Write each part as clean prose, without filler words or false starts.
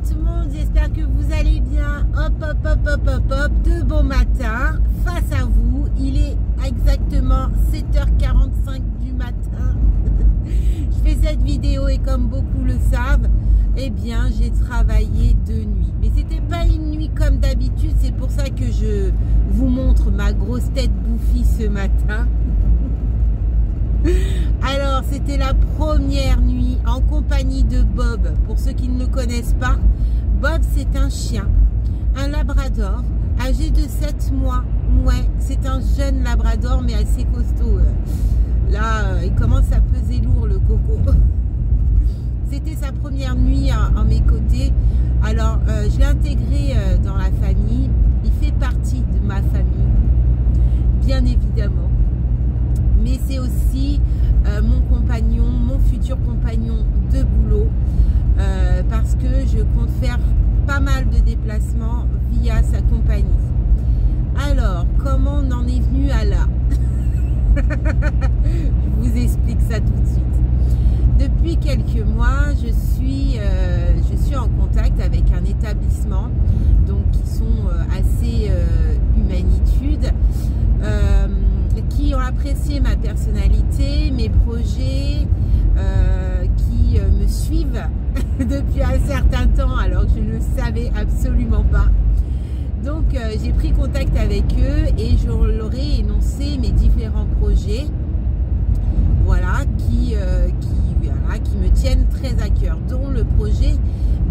tout le monde, j'espère que vous allez bien. Hop, hop, hop, hop, hop, hop, de bon matin face à vous. Il est exactement 7h45 du matin. Je fais cette vidéo et comme beaucoup le savent, eh bien j'ai travaillé de nuit. Mais c'était pas une nuit comme d'habitude, c'est pour ça que je vous montre ma grosse tête bouffie ce matin. Alors, c'était la première nuit en compagnie de Bob. Pour ceux qui ne le connaissent pas, Bob, c'est un chien, un labrador, âgé de 7 mois. Ouais, c'est un jeune labrador, mais assez costaud. Là, il commence à peser lourd, le coco. C'était sa première nuit à mes côtés. Alors, je l'ai intégré dans la famille. Il fait partie de ma famille, bien évidemment. Mais c'est aussi mon compagnon, mon futur compagnon de boulot, parce que je compte faire pas mal de déplacements via sa compagnie. Alors, comment on en est venu à là? Je vous explique ça tout de suite. Depuis quelques mois, je suis en contact avec un établissement, donc qui sont assez humanitudes, qui ont apprécié ma personnalité, mes projets, qui me suivent depuis un certain temps alors que je ne le savais absolument pas. Donc j'ai pris contact avec eux et je leur ai énoncé mes différents projets, voilà, qui me tiennent très à cœur, dont le projet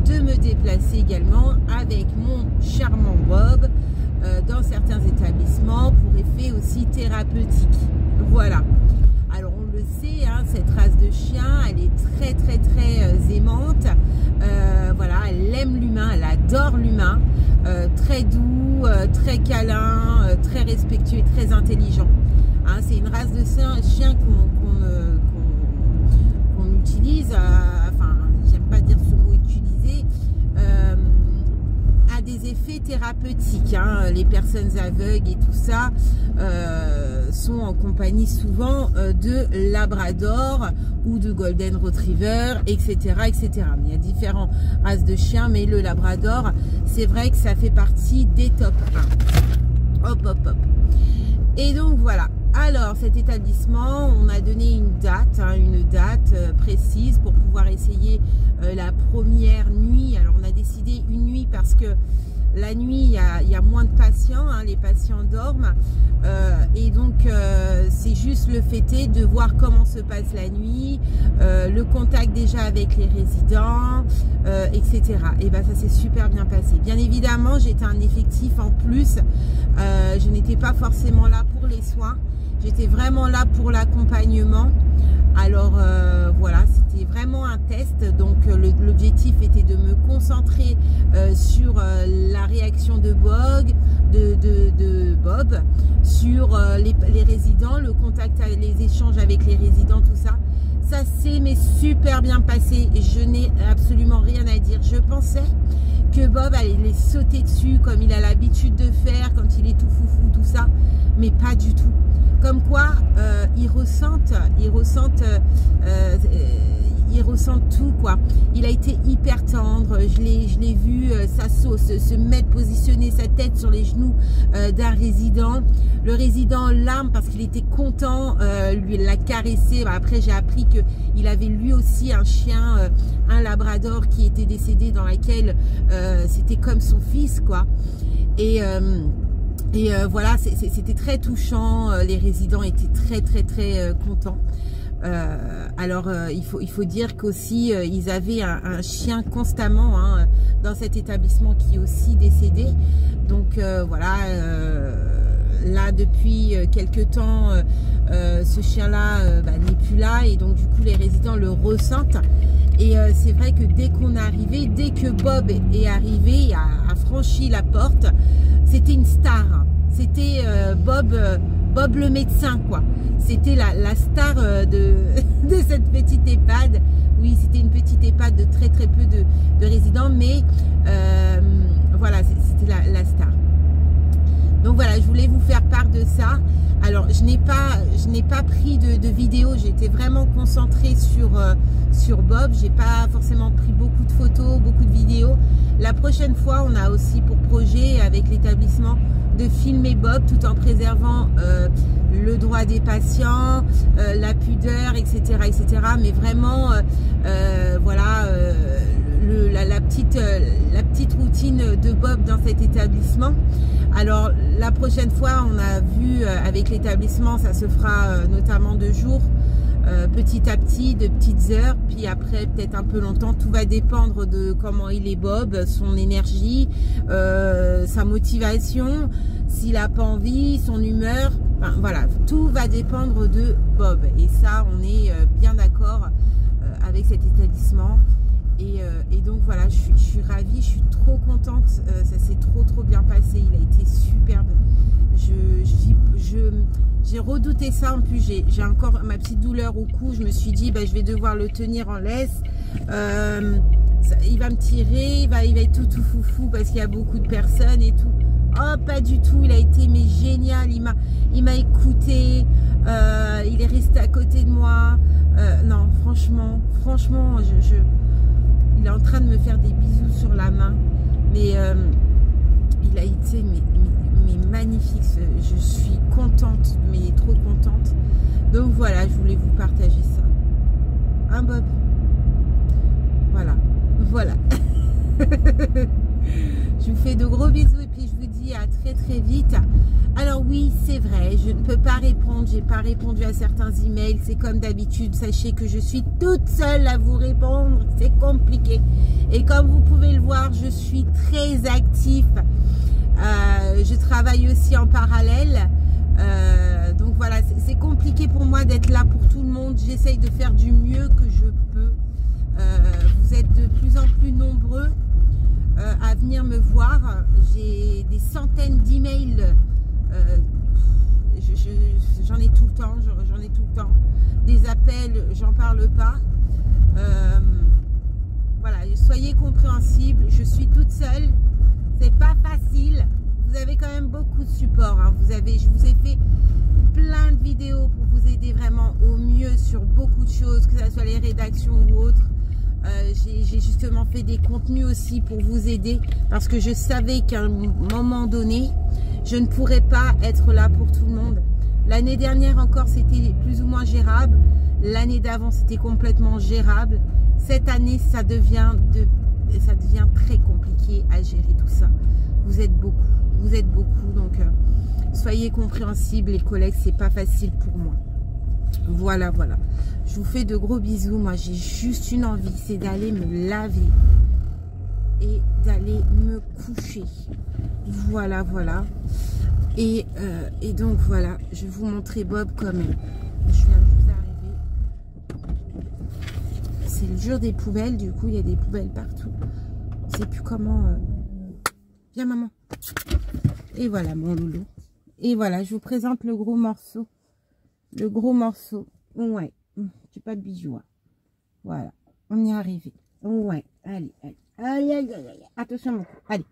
de me déplacer également avec mon charmant Bob dans certains établissements pour effet aussi thérapeutique. Voilà. Alors on le sait, hein, cette race de chien, elle est très aimante. Voilà, elle aime l'humain, elle adore l'humain. Très doux, très câlin, très respectueux et très intelligent. Hein, c'est une race de chien qu'on utilise, enfin j'aime pas dire ce mot utilisé, a des effets thérapeutiques. Hein. Les personnes aveugles et tout ça sont en compagnie souvent de labrador ou de golden retriever, etc., etc. Mais il y a différentes races de chiens, mais le labrador, c'est vrai que ça fait partie des top 1. Hop, hop, hop. Et donc voilà. Alors cet établissement, on a donné une date, précise pour pouvoir essayer la première nuit. Alors on a décidé une nuit parce que la nuit il y a moins de patients, hein, les patients dorment, et donc c'est juste le fait de voir comment se passe la nuit, le contact déjà avec les résidents, etc. Et ben ça s'est super bien passé. Bien évidemment, j'étais un effectif en plus, je n'étais pas forcément là pour les soins. J'étais vraiment là pour l'accompagnement. Alors voilà, c'était vraiment un test. Donc l'objectif était de me concentrer sur la réaction de Bob, sur les résidents, le contact, les échanges avec les résidents, tout ça. Ça s'est super bien passé et je n'ai absolument rien à dire. Je pensais que Bob allait les sauter dessus comme il a l'habitude de faire quand il est tout foufou, tout ça, mais pas du tout. Comme quoi, ils ressentent tout, quoi. Il a été hyper tendre, je l'ai vu sa sauce se mettre, positionner sa tête sur les genoux d'un résident. Le résident larme parce qu'il était content, lui l'a caressé. Après j'ai appris qu'il avait lui aussi un chien, un labrador qui était décédé, dans laquelle c'était comme son fils, quoi. Et voilà, c'était très touchant. Les résidents étaient très contents. Alors il faut dire qu'aussi ils avaient un chien constamment, hein, dans cet établissement qui est aussi décédé. Donc voilà, là depuis quelques temps ce chien là n'est plus là, et donc du coup les résidents le ressentent. Et c'est vrai que dès qu'on est arrivé, dès que Bob est arrivé, a franchi la porte, c'était une star. C'était Bob le médecin, quoi. C'était la star de cette petite EHPAD. Oui, c'était une petite EHPAD de très peu de résidents, mais voilà, c'était la star. Donc voilà, je voulais vous faire part de ça. Alors, je n'ai pas pris de vidéo, j'étais vraiment concentrée sur Bob. J'ai pas forcément pris beaucoup de photos, beaucoup de vidéos, La prochaine fois, on a aussi pour projet avec l'établissement de filmer Bob tout en préservant le droit des patients, la pudeur, etc., etc. Mais vraiment, voilà, la petite routine de Bob dans cet établissement. Alors, la prochaine fois, on a vu avec l'établissement, ça se fera notamment de jour, petit à petit, de petites heures, puis après peut-être un peu longtemps. Tout va dépendre de comment il est Bob, son énergie, sa motivation, s'il a pas envie, son humeur. Enfin, voilà, tout va dépendre de Bob. Et ça, on est bien d'accord avec cet établissement. Et donc voilà, je suis ravie, je suis trop contente. Ça s'est trop bien passé. Il a été superbe. J'ai redouté ça. En plus, j'ai encore ma petite douleur au cou. Je me suis dit, bah, je vais devoir le tenir en laisse. Il va me tirer, il va être tout foufou parce qu'il y a beaucoup de personnes et tout. Oh, pas du tout. Il a été mais génial. Il m'a écouté. Il est resté à côté de moi. Non, franchement, il est en train de me faire des bisous sur la main. Mais il a été mais magnifique. Je suis contente, mais trop contente. Donc voilà, je voulais vous partager ça. Hein, Bob? Voilà. Je vous fais de gros bisous et puis je vous dis à très vite. Alors oui, c'est vrai, je ne peux pas répondre, j'ai pas répondu à certains emails, c'est comme d'habitude. Sachez que je suis toute seule à vous répondre, c'est compliqué. Et comme vous pouvez le voir, je suis très active. Je travaille aussi en parallèle. Donc voilà, c'est compliqué pour moi d'être là pour tout le monde. J'essaye de faire du mieux que je peux. Vous êtes de plus en plus nombreux à venir me voir. J'ai des centaines d'emails. J'en ai tout le temps. Des appels, j'en parle pas. Voilà, soyez compréhensibles. Je suis toute seule. C'est pas facile. Vous avez quand même beaucoup de support. Hein. Je vous ai fait plein de vidéos pour vous aider vraiment au mieux sur beaucoup de choses, que ce soit les rédactions ou autres. J'ai justement fait des contenus aussi pour vous aider parce que je savais qu'à un moment donné, je ne pourrais pas être là pour tout le monde. L'année dernière encore, c'était plus ou moins gérable. L'année d'avant, c'était complètement gérable. Cette année, ça devient très compliqué à gérer tout ça. Vous êtes beaucoup, donc soyez compréhensibles, les collègues, c'est pas facile pour moi. Voilà. Je vous fais de gros bisous. Moi, j'ai juste une envie, c'est d'aller me laver et d'aller me coucher. Voilà. Et donc, voilà, je vais vous montrer Bob comme je viens de vous arriver. C'est le jour des poubelles, du coup, il y a des poubelles partout. Je sais plus comment... Viens, maman. Et voilà, mon loulou. Et voilà, je vous présente le gros morceau. Ouais, j'ai pas de bijoux. Hein. Voilà, on y est arrivé. Ouais, allez. Attention, mon cou. Allez.